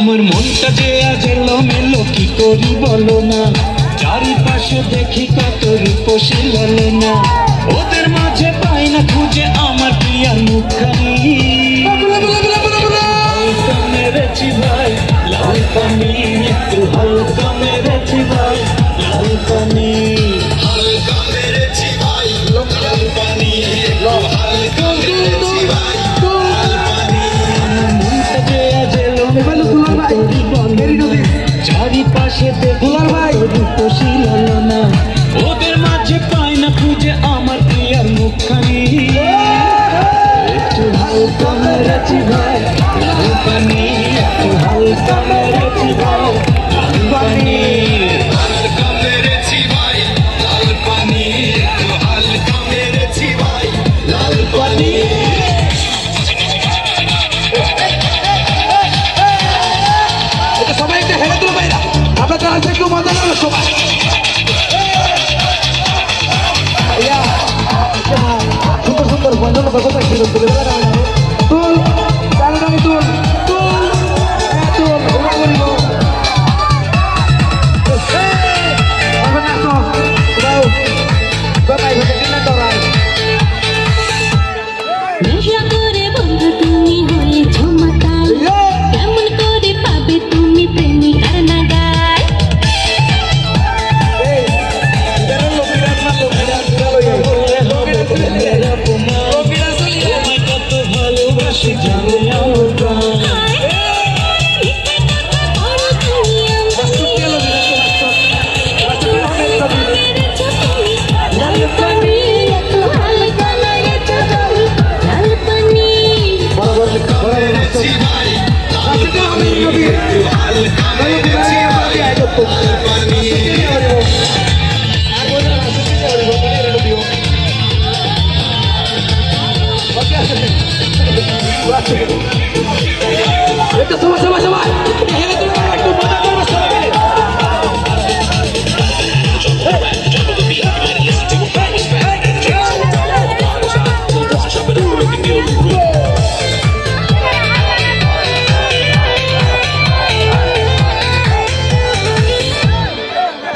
আমার মনটা যে আজ এলোমেলো কি করি বলো না, চারিপাশে দেখি কত রূপসী লালনা, ওদের মাঝে পাই না খুঁজে আমার প্রিয়ার মুখখানি। হালকা মেরেছি ভাই লাল পানি, একটু হালকা মেরেছি ভাই লাল পানি, হালকা মেরেছি ভাই লাল পানি, হালকা মেরেছি ভাই লাল পানি। আমার মনটা যে আজ এলোমেলো কি করি বলো না, চারিপাশে দেখি রূপসী লালনা, ওদের মাঝে পাই না খুঁজে আমার প্রিয়ার মুখখানি। একটু হালকা মেরেছি ভাই লাল পানি, একটু হালকা মেরেছি ভাই লাল পানি, হালকা মেরেছি ভাই লাল পানি, একটু হালকা মেরেছি ভাই লাল পানি। সবাই একটা হেলে তুলো ভাইরা, আমরা তো আজকে একটু মজা করবো সবাই। সুন্দর সুন্দর বন্ধন কথা ছিল তুলে তুল কারণ আমি তুল তুল তুল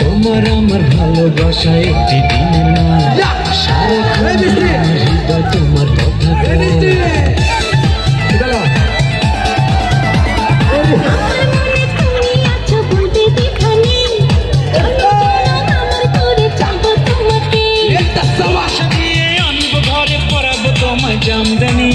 তোমার আমার ভালোবাসা একটি দিনে না, সারাক্ষণ হৃদয় তোমার কথা ঘরে পড়াবো তোমায় জামদানি।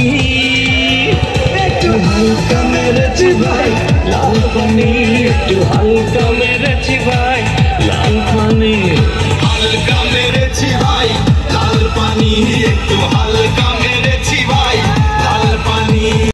একটু হালকা মেরেছি ভাই লাল পানি, একটু হালকা মেরেছি ভাই লাল পানি, হালকা মেরেছি ভাই লাল পানি, একটু হালকা